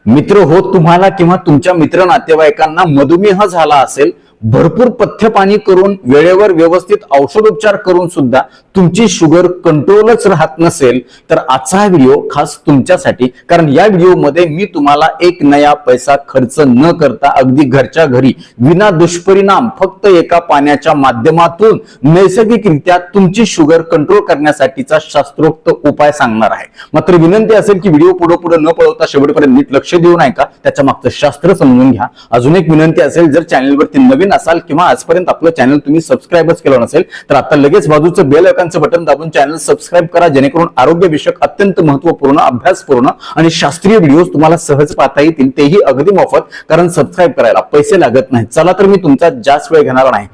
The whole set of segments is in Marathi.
मित्र हो, तुम्हाला किंवा तुमच्या मित्र नातेवाईकांना मधुमेह झाला असेल, भरपूर पथ्यपाणी करून वेळेवर व्यवस्थित औषधोपचार करून सुद्धा तुमची शुगर कंट्रोलच राहत नसेल, तर आजचा हा व्हिडिओ खास तुमच्यासाठी. कारण या व्हिडिओमध्ये मी तुम्हाला एक नया पैसा खर्च न करता अगदी घरच्या घरी विना दुष्परिणाम फक्त एका पाण्याच्या माध्यमातून नैसर्गिकरित्या तुमची शुगर कंट्रोल करण्यासाठीचा शास्त्रोक्त उपाय सांगणार आहे. मात्र विनंती असेल की व्हिडिओ पुढे न पळवता शेवटपर्यंत नीट लक्ष देऊन ऐका, त्याच्या मागचं शास्त्र समजून घ्या. अजून एक विनंती असेल, जर चॅनलवरती नवीन असाल किंवा आजपर्यंत आपलं चॅनल तुम्ही सबस्क्राईबच केलं नसेल, तर आता लगेच बाजूचं बेल आयकॉनचं बटन दाबून चॅनल सबस्क्राईब करा, जेणेकरून आरोग्यविषयक अत्यंत महत्त्वपूर्ण, अभ्यासपूर्ण आणि शास्त्रीय व्हिडिओ तुम्हाला सहज पाहता येतील, तेही अगदी मोफत. कारण सबस्क्राईब करायला पैसे लागत नाहीत. चला तर मी तुमचा जास्त वेळ घेणार नाही.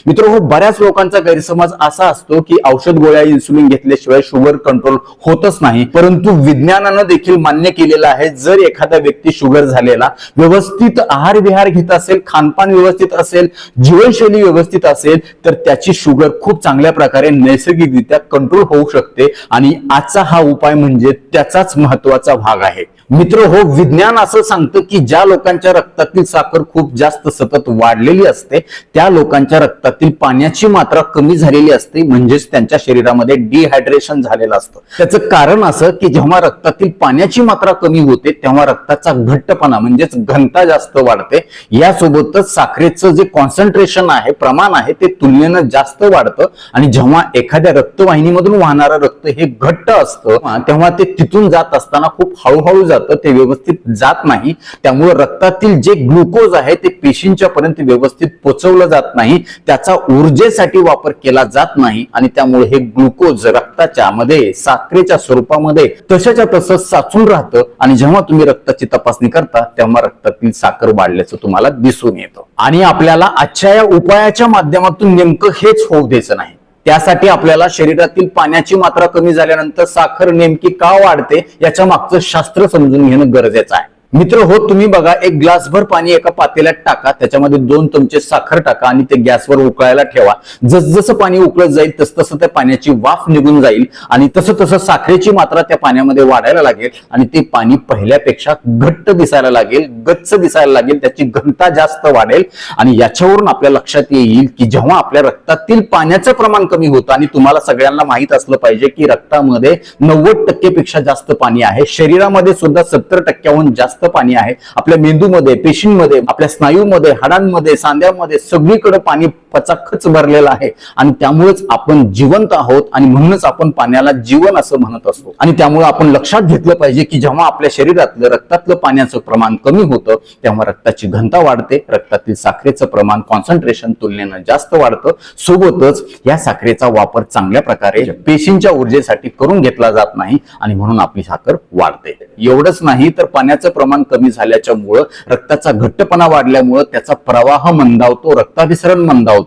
मित्र हो, बऱ्याच लोकांचा गैरसमज असा असतो की औषध गोळ्या इन्सुलिन घेतल्याशिवाय शुगर कंट्रोल होतच नाही. परंतु विज्ञानानं देखील मान्य केलेलं आहे, जर एखादा व्यक्ती शुगर झालेला व्यवस्थित आहार विहार घेत असेल, खानपान व्यवस्थित असेल, जीवनशैली व्यवस्थित असेल, तर त्याची शुगर खूप चांगल्या प्रकारे नैसर्गिकरित्या कंट्रोल होऊ शकते. आणि आजचा हा उपाय म्हणजे त्याचाच महत्वाचा भाग आहे. मित्र हो, विज्ञान असं सांगतं की ज्या लोकांच्या रक्तातील साखर खूप जास्त सतत वाढलेली असते, त्या लोकांच्या रक्तातील पाण्याची मात्रा कमी झालेली असते, म्हणजेच त्यांच्या शरीरामध्ये डिहायड्रेशन झालेलं असतं. त्याचं कारण असं की जेव्हा रक्तातील पाण्याची मात्रा कमी होते, तेव्हा रक्ताचा घट्टपणा म्हणजेच घनता जास्त वाढते. यासोबतच साखरेचं जे कॉन्सन्ट्रेशन आहे, प्रमाण आहे, ते तुलनेनं जास्त वाढतं. आणि जेव्हा एखाद्या रक्तवाहिनीमधून वाहणारं रक्त हे घट्ट असतं, तेव्हा ते तिथून जात असताना खूप हळूहळू जातं, ते व्यवस्थित जात नाही. त्यामुळे रक्तातील जे ग्लुकोज आहे ते पेशींच्या पर्यंत व्यवस्थित पोहोचवलं जात नाही, त्याचा ऊर्जेसाठी वापर केला जात नाही. आणि त्यामुळे हे ग्लुकोज रक्ताच्या मध्ये साखरेच्या स्वरूपामध्ये तशाच्या तसं साचून राहतं. आणि जेव्हा तुम्ही रक्ताची तपासणी करता, तेव्हा रक्तातील साखर वाढल्याचं तुम्हाला दिसून येतं. आणि आपल्याला आजच्या या उपायाच्या माध्यमातून नेमकं हेच होऊ द्यायचं नाही. त्यासाठी आपल्याला शरीरातील पाण्याची मात्रा कमी झाल्यानंतर साखर नेमकी का वाढते, याच्या मागचं शास्त्र समजून घेणं गरजेचं आहे. मित्र हो, तुम्ही बघा, एक ग्लासभर पाणी एका पातेल्यात टाका, त्याच्यामध्ये 2 चमचे साखर टाका आणि ते गॅसवर उकळायला ठेवा. जसजसं पाणी उकळत जाईल तसतसं त्या पाण्याची वाफ निघून जाईल आणि तसं तसं साखरेची मात्रा त्या पाण्यामध्ये वाढायला लागेल आणि ते पाणी पहिल्यापेक्षा घट्ट दिसायला लागेल, गच्च दिसायला लागेल, त्याची घनता जास्त वाढेल. आणि याच्यावरून आपल्या लक्षात येईल की जेव्हा आपल्या रक्तातील पाण्याचं प्रमाण कमी होतं, आणि तुम्हाला सगळ्यांना माहित असलं पाहिजे की रक्तामध्ये 90% पेक्षा जास्त पाणी आहे, शरीरामध्ये सुद्धा 70% जास्त पाणी आहे, आपल्या मेंदूमध्ये, पेशींमध्ये, आपल्या स्नायूमध्ये, हाडांमध्ये, सांध्यामध्ये सगळीकडे पाणी पचाखच भरलेलं आहे. आणि त्यामुळेच आपण जिवंत आहोत आणि म्हणूनच आपण पाण्याला जीवन असं म्हणत असतो. आणि त्यामुळे आपण लक्षात घेतलं पाहिजे की जेव्हा आपल्या शरीरातलं रक्तातलं पाण्याचं प्रमाण कमी होतं, तेव्हा रक्ताची घनता वाढते, रक्तातील साखरेचं प्रमाण कॉन्सन्ट्रेशन तुलनेनं जास्त वाढतं. सोबतच या साखरेचा वापर चांगल्या प्रकारे पेशींच्या ऊर्जेसाठी करून घेतला जात नाही आणि म्हणून आपली साखर वाढते. एवढंच नाही तर पाण्याचं प्रमाण कमी झाल्याच्यामुळं रक्ताचा घट्टपणा वाढल्यामुळं त्याचा प्रवाह मंदावतो, रक्ताभिसरण मंदावतं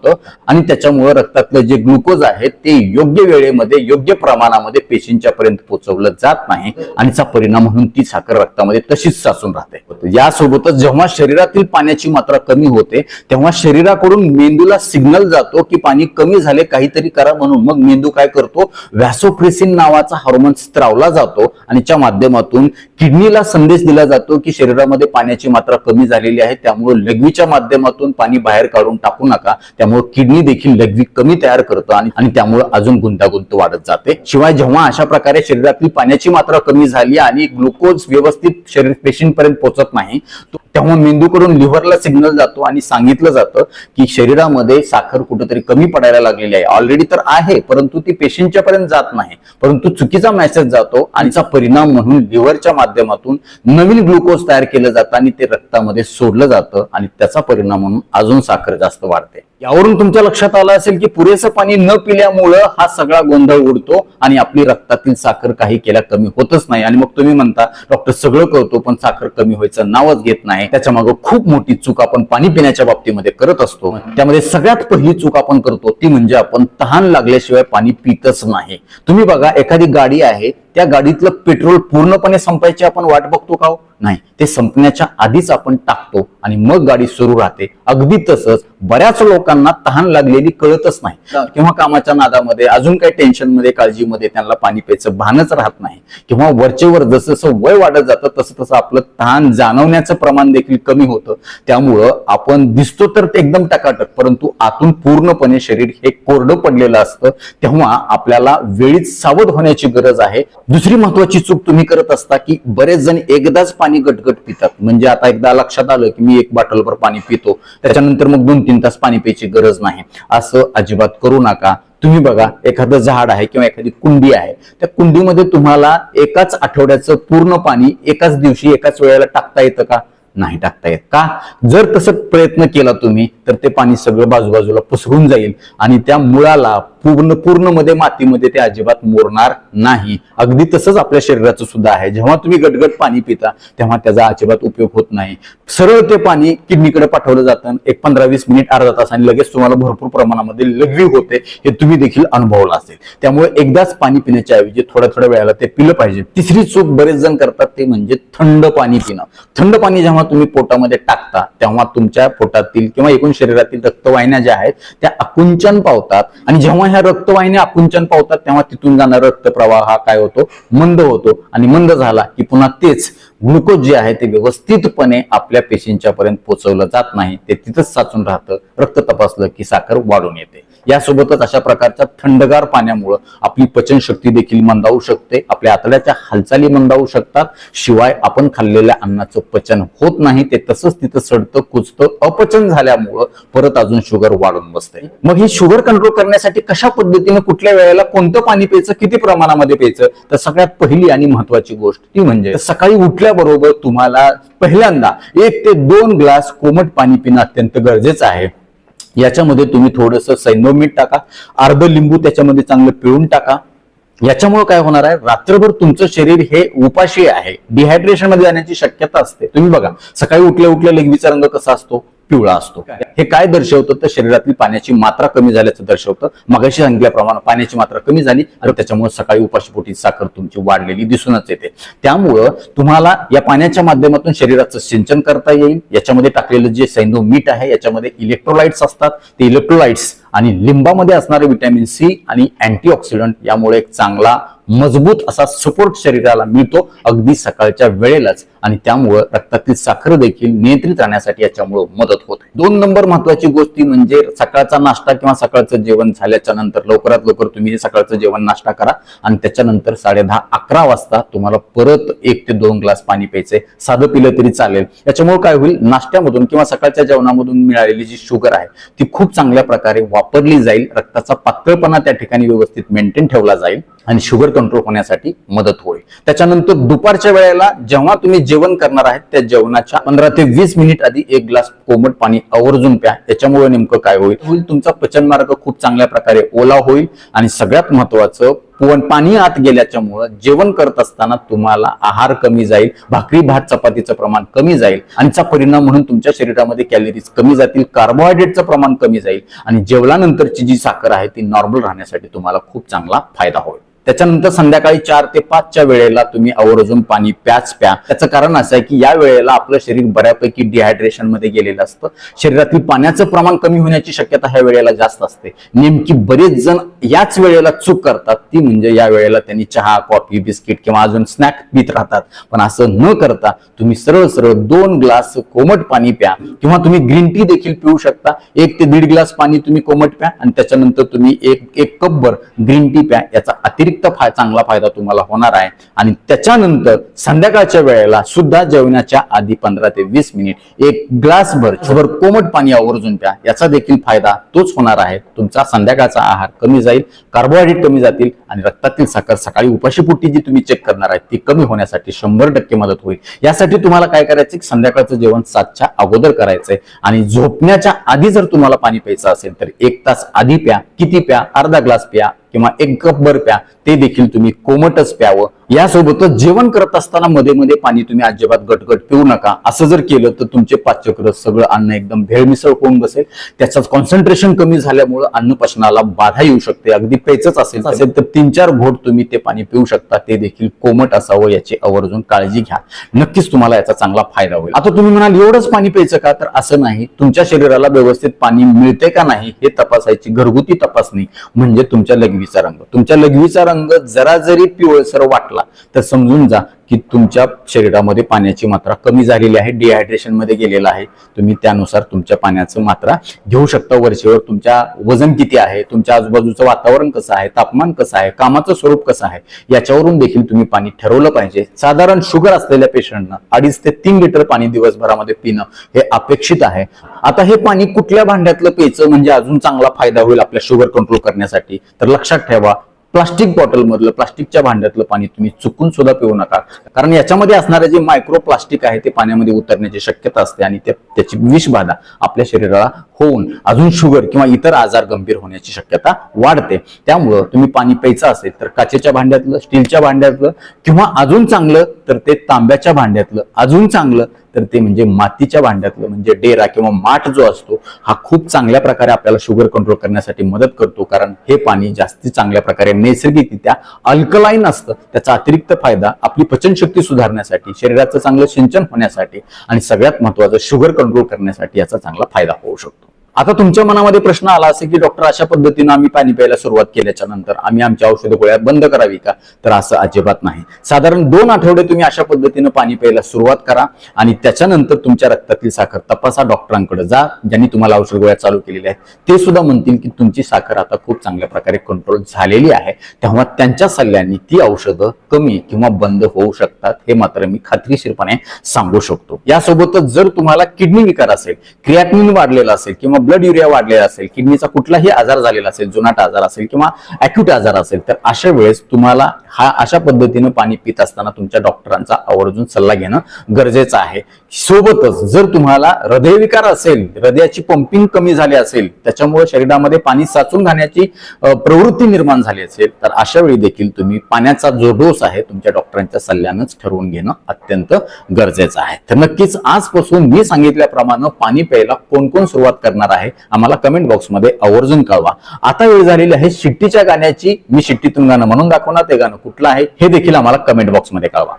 आणि त्याच्यामुळे रक्तातलं जे ग्लुकोज आहे ते योग्य वेळेमध्ये, योग्य प्रमाणामध्ये पेशींच्या पर्यंत पोहोचवलं जात नाही आणि त्याचा परिणाम म्हणून ती साखर रक्तामध्ये तशीच साचून राहते. यासोबतच जेव्हा शरीरातील पाण्याची मात्रा कमी होते, तेव्हा शरीराकडून मेंदूला सिग्नल जातो की पाणी कमी झाले, काहीतरी करा म्हणून. मग मेंदू काय करतो, व्हॅसोप्रेसिन नावाचा हार्मोन स्त्रावला जातो आणि त्या माध्यमातून किडनीला संदेश दिला जातो की शरीरामध्ये पाण्याची मात्रा कमी झालेली आहे, त्यामुळे लघवीच्या माध्यमातून पाणी बाहेर काढून टाकू नका. त्यामुळे किडनी देखील लघवी कमी तयार करतो आणि त्यामुळे अजून गुंतागुंत वाढत जाते. शिवाय जेव्हा अशा प्रकारे शरीरातील पाण्याची मात्रा कमी झाली आणि ग्लुकोज व्यवस्थित शरीर पेशींपर्यंत पोहोचत नाही, तेव्हा मेंदूकडून लिव्हरला सिग्नल जातो आणि सांगितलं जातं की शरीरामध्ये साखर कुठेतरी कमी पडायला लागलेली आहे. ऑलरेडी तर आहे, परंतु ती पेशींच्या पर्यंत जात नाही, परंतु चुकीचा मेसेज जातो आणि त्याचा परिणाम म्हणून लिव्हरच्या माध्यमातून नवीन ग्लुकोज तयार केलं जातं आणि ते रक्तामध्ये सोडलं जातं आणि त्याचा परिणाम म्हणून अजून साखर जास्त वाढते. यावरून तुमच्या लक्षात आलं असेल की पुरेसं पाणी न पिल्यामुळं हा सगळा गोंधळ उडतो आणि आपली रक्तातील साखर काही केल्या कमी होतच नाही. आणि मग तुम्ही म्हणता डॉक्टर सगळं करतो पण साखर कमी व्हायचं नावच घेत नाही. त्याच्या मागे खूप मोठी चूक आपण पाणी पिण्याच्या बाबतीमध्ये करत असतो. त्यामध्ये सगळ्यात पहिली चूक आपण करतो ती म्हणजे आपण तहान लागल्याशिवाय पाणी पितच नाही. तुम्ही बघा, एखादी गाडी आहे, त्या गाडीतलं पेट्रोल पूर्णपणे संपायची आपण वाट बघतो का? नाही, ते संपण्याच्या आधीच आपण टाकतो आणि मग गाडी सुरू राहते. अगदी तसंच बऱ्याच लोकांना तहान लागलेली कळतच नाही किंवा कामाच्या नादामध्ये अजून काही टेन्शनमध्ये काळजीमध्ये त्यांना पाणी प्यायचं भानच राहत नाही किंवा वरचेवर जसं जसं वय वाढत जातं तसं तसं आपलं तहान जाणवण्याचं प्रमाण देखील कमी होतं. त्यामुळं आपण दिसतो तर ते एकदम टकाटक, परंतु आतून पूर्णपणे शरीर हे कोरडं पडलेलं असतं. तेव्हा आपल्याला वेळीच सावध होण्याची गरज आहे. दुसरी महत्वाची चूक तुम्ही करत असता की बरेच जण एकदाच पाणी गटगट पितात. म्हणजे आता एकदा लक्षात आलं की मी 1 बॉटलभर पाणी पितो, त्याच्यानंतर मग 2-3 तास पाणी प्यायची गरज नाही. असं अजिबात करू नका. तुम्ही बघा, एखादं झाड आहे किंवा एखादी कुंडी आहे, त्या कुंडीमध्ये तुम्हाला एकाच आठवड्याचं पूर्ण पाणी एकाच दिवशी एकाच वेळेला टाकता येतं का? नाही टाकता येत. का? जर तसं प्रयत्न केला तुम्ही तर ते पाणी सगळं बाजूबाजूला पसरून जाईल आणि त्या मुळाला पूर्ण मध्ये मातीमध्ये ते अजिबात मोरणार नाही. अगदी तसंच आपल्या शरीराचं सुद्धा आहे. जेव्हा तुम्ही गटगट पाणी पिता तेव्हा त्याचा अजिबात उपयोग होत नाही. सरळ ते पाणी किडनीकडे पाठवलं जातं. एक 15-20 मिनिट, अर्धा तास आणि लगेच तुम्हाला भरपूर प्रमाणामध्ये लघवी होते. हे तुम्ही देखील अनुभवलं असेल. त्यामुळे एकदाच पाणी पिण्याच्या ऐवजी थोड्या वेळाला ते पिलं पाहिजे. तिसरी चूक बरेच जण करतात ते म्हणजे थंड पाणी पिणं. थंड पाणी जेव्हा तुम्ही पोटामध्ये टाकता तेव्हा तुमच्या पोटातील किंवा एकूण शरीरातील रक्तवाहिन्या ज्या आहेत त्या आकुंचन पावतात आणि जेव्हा ह्या रक्तवाहिन्या आकुंचन पावतात तेव्हा तिथून जाणारा रक्तप्रवाह हा काय होतो? मंद होतो. आणि मंद झाला की पुन्हा तेच ग्लुकोज जे आहे ते व्यवस्थितपणे आपल्या पेशींच्या पर्यंत पोहोचवलं जात नाही. ते तिथंच साचून राहतं. रक्त तपासलं की साखर वाढून येते. यासोबतच अशा प्रकारच्या थंडगार पाण्यामुळे आपली पचनशक्ती देखील मंदावू शकते. आपल्या आतड्याच्या हालचाली मंदावू शकतात. शिवाय आपण खाल्लेल्या अन्नाचं पचन होत नाही. ते तसंच तिथं सडतं, कुजतं. अपचन झाल्यामुळं परत अजून शुगर वाढून बसते. मग ही शुगर कंट्रोल करण्यासाठी कशा पद्धतीने, कुठल्या वेळेला कोणतं पाणी प्यायचं, किती प्रमाणामध्ये प्यायचं? तर सगळ्यात पहिली आणि महत्वाची गोष्ट ती म्हणजे सकाळी उठल्याबरोबर तुम्हाला पहिल्यांदा 1 ते 2 ग्लास कोमट पाणी पिणं अत्यंत गरजेचं आहे. याच्यामध्ये तुम्ही थोडंसं सैंधव मीठ टाका, अर्ध लिंबू त्याच्यामध्ये चांगलं पिळून टाका. याच्यामुळे काय होणार आहे? रात्रभर तुमचं शरीर हे उपाशी आहे, डिहायड्रेशन मध्ये जाण्याची शक्यता असते. तुम्ही बघा, सकाळी उठल्या लघवीचा रंग कसा असतो? पिवळा असतो. हे काय दर्शवतं? तर शरीरातील पाण्याची मात्रा कमी झाल्याचं दर्शवतं. मगाशी सांगितल्याप्रमाणे पाण्याची मात्रा कमी झाली आणि त्याच्यामुळे सकाळी उपाशीपोटी साखर तुमची वाढलेली दिसूनच येते. त्यामुळं तुम्हाला या पाण्याच्या माध्यमातून शरीराचं सिंचन करता येईल. याच्यामध्ये टाकलेलं जे सैंधव मीठ आहे याच्यामध्ये इलेक्ट्रोलाइट्स असतात. ते इलेक्ट्रोलाइट्स आणि लिंबामध्ये असणारे व्हिटॅमिन सी आणि अँटीऑक्सिडंट यामुळे एक चांगला मजबूत असा सपोर्ट शरीराला मिळतो अगदी सकाळच्या वेळेलाच. आणि त्यामुळे रक्तातील साखर देखील नियंत्रित राहण्यासाठी याच्यामुळे मदत होते. 2 नंबर महत्वाची गोष्ट म्हणजे सकाळचा नाश्ता किंवा सकाळचं जेवण झाल्याच्या नंतर लवकरात लवकर तुम्ही सकाळचं जेवण नाश्ता करा आणि त्याच्यानंतर 10:30-11 वाजता तुम्हाला परत 1 ते 2 ग्लास पाणी प्यायचंय. साधं पिलं तरी चालेल. याच्यामुळे काय होईल? नाश्त्यामधून किंवा सकाळच्या जेवणामधून मिळालेली जी शुगर आहे ती खूप चांगल्या प्रकारे वापरली जाईल. रक्ताचा पातळपणा त्या ठिकाणी व्यवस्थित मेंटेन ठेवला जाईल आणि शुगर कंट्रोल होण्यासाठी मदत होईल. त्याच्यानंतर दुपारच्या वेळेला जेव्हा तुम्ही जेवण करणार आहेत त्या जेवणाच्या 15 ते 20 मिनिट आधी 1 ग्लास कोमट पाणी आवर्जून प्या. याच्यामुळे नेमकं काय होईल? तुमचा पचन मार्ग खूप चांगल्या प्रकारे ओला होईल आणि सगळ्यात महत्वाचं पाणी आत गेल्याच्यामुळे जेवण करत असताना तुम्हाला आहार कमी जाईल, भाकरी भात चपातीचं प्रमाण कमी जाईल आणि त्याचा परिणाम म्हणून तुमच्या शरीरामध्ये कॅलरीज कमी जातील, कार्बोहायड्रेटचं प्रमाण कमी जाईल आणि जेवल्यानंतरची जी साखर आहे ती नॉर्मल राहण्यासाठी तुम्हाला खूप चांगला फायदा होईल. त्याच्यानंतर संध्याकाळी 4 ते 5च्या वेळेला तुम्ही आवर्जून पाणी प्या. त्याचं कारण असं आहे की या वेळेला आपलं शरीर बऱ्यापैकी डिहायड्रेशन मध्ये गेलेलं असतं. शरीरातील पाण्याचं प्रमाण कमी होण्याची शक्यता ह्या वेळेला जास्त असते. नेमकी बरेच जण याच वेळेला चूक करतात ती म्हणजे या वेळेला त्यांनी चहा, कॉफी, बिस्किट किंवा अजून स्नॅक पित राहतात. पण असं न करता तुम्ही सरळ 2 ग्लास कोमट पाणी प्या किंवा तुम्ही ग्रीन टी देखील पिऊ शकता. 1 ते 1.5 ग्लास पाणी तुम्ही कोमट प्या आणि त्याच्यानंतर तुम्ही एक कपभर ग्रीन टी प्या. याचा अतिरिक्त अतिरिक्त चांगला फायदा तुम्हाला होणार आहे. आणि त्याच्यानंतर संध्याकाळच्या वेळेला सुद्धा जेवणाच्या आधी 15 ते 20 मिनिट एक ग्लास भर कोमट पाणी आवर्जून प्या. याचा देखील फायदा तोच होणार आहे. तुमचा संध्याकाळचा आहार कमी जाईल, कार्बोहायड्रेट कमी जातील आणि रक्तातील साखर सकाळी उपाशीपोटी जी तुम्ही चेक करणार आहे ती कमी होण्यासाठी 100% मदत होईल. यासाठी तुम्हाला काय करायचं, संध्याकाळचं जेवण 7च्या अगोदर करायचंय आणि झोपण्याच्या आधी जर तुम्हाला पाणी प्यायचं असेल तर 1 तास आधी प्या. किती प्या? अर्धा ग्लास प्या किंवा 1 कप भर प्या. ते देखील तुम्ही कोमटच प्यावं. यासोबतच जेवण करत असताना मध्ये मध्ये पाणी तुम्ही अजिबात गटगट पिऊ नका. असं जर केलं तर तुमचे पाचचक्र सगळं अन्न एकदम भेळमिसळ होऊन बसेल. त्याचं कॉन्सन्ट्रेशन कमी झाल्यामुळे अन्न पचनाला बाधा येऊ शकते. अगदी प्यायचंच असेल तर 3-4 घोट तुम्ही ते पाणी पिऊ शकता. ते देखील कोमट असावं याची आवर्जून काळजी घ्या. नक्कीच तुम्हाला याचा चांगला फायदा होईल. आता तुम्ही म्हणाल एवढंच पाणी प्यायचं का? तर असं नाही. तुमच्या शरीराला व्यवस्थित पाणी मिळते का नाही हे तपासायची घरगुती तपासणी म्हणजे तुमच्या लघवीचा रंग. तुमच्या लघवीचा रंग जरा जरी पिवळसर वाटला तर समजून जा की तुमच्या शरीरामध्ये पाण्याची मात्रा कमी झालेली आहे, डिहायड्रेशन मध्ये गेलेला आहे. तुम्ही त्यानुसार तुमच्या पाण्याची मात्रा घेऊ शकता. वरचेवर तुमच्या वजन किती आहे, तुमच्या आजूबाजूचं वातावरण कसं आहे, तापमान कसं आहे, कामाचं स्वरूप कसं आहे याच्यावरून देखील तुम्ही पाणी ठरवलं पाहिजे. साधारण शुगर असलेल्या पेशंटना 2.5 ते 3 लिटर पाणी दिवसभरामध्ये पिणं हे अपेक्षित आहे. आता हे पाणी कुठल्या भांड्यातलं प्यायचं म्हणजे अजून चांगला फायदा होईल आपल्या शुगर कंट्रोल करण्यासाठी? तर लक्षात ठेवा, प्लास्टिक बॉटल मधलं, प्लास्टिकच्या भांड्यातलं पाणी तुम्ही चुकून सुद्धा पिऊ नका. कारण याच्यामध्ये असणारे जे मायक्रो प्लास्टिक आहे ते पाण्यामध्ये उतरण्याची शक्यता असते आणि त्याची विषबाधा आपल्या शरीराला होऊन अजून शुगर किंवा इतर आजार गंभीर होण्याची शक्यता वाढते. त्यामुळं तुम्ही पाणी प्यायचं असेल तर काचेच्या भांड्यातलं, स्टीलच्या भांड्यातलं किंवा अजून चांगलं तर ते तांब्याच्या भांड्यातलं, अजून चांगलं तर ते म्हणजे मातीच्या भांड्यातलं म्हणजे डेरा किंवा माठ जो असतो हा खूप चांगल्या प्रकारे आपल्याला शुगर कंट्रोल करण्यासाठी मदत करतो. कारण हे पाणी जास्ती चांगल्या प्रकारे नैसर्गिकरित्या अल्कलाईन असतं. त्याचा अतिरिक्त फायदा आपली पचनशक्ती सुधारण्यासाठी, शरीराचं चांगलं सिंचन होण्यासाठी आणि सगळ्यात महत्त्वाचं शुगर कंट्रोल करण्यासाठी याचा चांगला फायदा होऊ शकतो. आता तुमच्या मनामध्ये प्रश्न आला असेल की डॉक्टर अशा पद्धतीनं आम्ही पाणी प्यायला सुरुवात केल्याच्या नंतर आम्ही आमच्या औषध गोळ्या बंद करावी का? तर असं अजिबात नाही. साधारण 2 आठवडे तुम्ही अशा पद्धतीनं पाणी प्यायला सुरुवात करा आणि त्याच्यानंतर तुमच्या रक्तातील साखर तपासा. डॉक्टरांकडे जा, ज्यांनी तुम्हाला औषध गोळ्या चालू केलेल्या आहेत. ते सुद्धा म्हणतील की तुमची साखर आता खूप चांगल्या प्रकारे कंट्रोल झालेली आहे. तेव्हा त्यांच्या सल्ल्याने ती औषधं कमी किंवा बंद होऊ शकतात. हे मात्र मी खात्रीशीरपणे सांगू शकतो. यासोबतच जर तुम्हाला किडनी विकार असेल, क्रिएटिनिन वाढलेला असेल किंवा ब्लड युरिया वाढलेला असेल, किडनीचा कुठलाही आजार झालेला असेल, जुनाट आजार असेल किंवा अॅक्यूट आजार असेल तर अशा वेळेस तुम्हाला अशा पद्धतीनं पाणी पित असताना तुमच्या डॉक्टरांचा आवर्जून सल्ला घेणं गरजेचं आहे. सोबतच जर तुम्हाला हृदयविकार असेल, हृदयाची पंपिंग कमी झाली असेल, त्याच्यामुळे शरीरामध्ये पाणी साचून राहण्याची प्रवृत्ती निर्माण झाली असेल तर अशा वेळी देखील तुम्ही पाण्याचा जो डोस आहे तुमच्या डॉक्टरांच्या सल्ल्यानंच ठरवून घेणं अत्यंत गरजेचं आहे. तर नक्कीच आजपासून मी सांगितल्याप्रमाणे पाणी प्यायला कोण कोण सुरुवात करणार आहे आम्हाला कमेंट बॉक्स मध्ये आवर्जून कळवा. आता वेळ झालेली आहे शिट्टीच्या गाण्याची. मी शिट्टीतून गाणं म्हणून दाखवणार. ते गाणं कुठलं आहे हे देखील आम्हाला कमेंट बॉक्स मध्ये कळवा.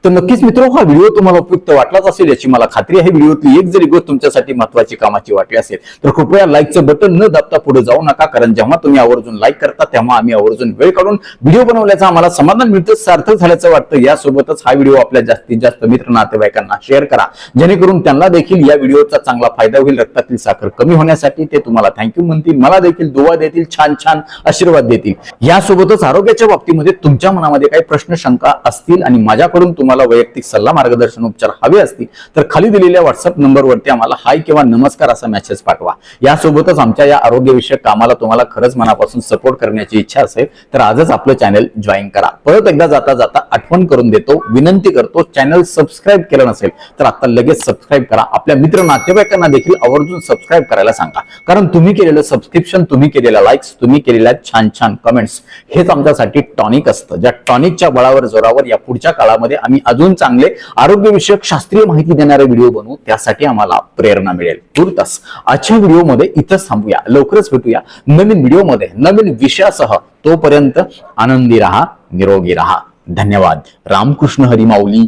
तर नक्कीच मित्र, हा व्हिडिओ तुम्हाला उपयुक्त वाटलाच असेल याची मला खात्री आहे. व्हिडिओतली एक जरी गोष्ट तुमच्यासाठी महत्वाची कामाची वाटली असेल तर कृपया लाईकचं बटन न दाबता पुढे जाऊ नका. कारण जेव्हा तुम्ही आवर्जून लाईक करता तेव्हा आम्ही आवर्जून वेळ काढून व्हिडिओ बनवल्याचा आम्हाला समाधान मिळतं, सार्थक झाल्याचं वाटतं. यासोबतच हा व्हिडिओ आपल्या जास्तीत जास्त मित्र नातेवाईकांना शेअर करा जेणेकरून त्यांना देखील या व्हिडिओचा चांगला फायदा होईल. रक्तातील साखर कमी होण्यासाठी ते तुम्हाला थँक्यू म्हणतील, मला देखील दुवा देतील, छान छान आशीर्वाद देतील. यासोबतच आरोग्याच्या बाबतीमध्ये तुमच्या मनामध्ये काही प्रश्न शंका असतील आणि माझ्याकडून तुम्हाला वैयक्तिक सल्ला, मार्गदर्शन, उपचार हवे असतील तर खाली दिलेल्या व्हॉट्सअप नंबरवरती आम्हाला हाय किंवा नमस्कार असा मेसेज पाठवा. यासोबतच आमच्या या आरोग्यविषयक कामाला तुम्हाला खरंच मनापासून सपोर्ट करण्याची इच्छा असेल तर आजच आपलं चॅनल जॉईन करा. परत एकदा जाता जाता आठवण करून देतो, विनंती करतो, चॅनल सबस्क्राईब केलं नसेल तर आता लगेच सबस्क्राईब करा. आपल्या मित्र नातेवाईकांना देखील आवर्जून सबस्क्राईब करायला सांगा. कारण तुम्ही केलेलं सबस्क्रिप्शन, तुम्ही केलेल्या लाईक्स, तुम्ही केलेल्या छान छान कमेंट्स हेच आमच्यासाठी टॉनिक असतं. ज्या टॉनिकच्या बळावर, जोरावर या पुढच्या काळामध्ये आम्ही अजून चांगले आरोग्यविषयक शास्त्रीय माहिती देणारे व्हिडिओ बनवू. त्यासाठी आम्हाला प्रेरणा मिळेल. तुर्तास आजच्या व्हिडिओमध्ये इथंच थांबूया. लवकरच भेटूया नवीन व्हिडिओमध्ये नवीन विषयासह. तोपर्यंत आनंदी राहा, निरोगी राहा. धन्यवाद. रामकृष्ण हरी माऊली.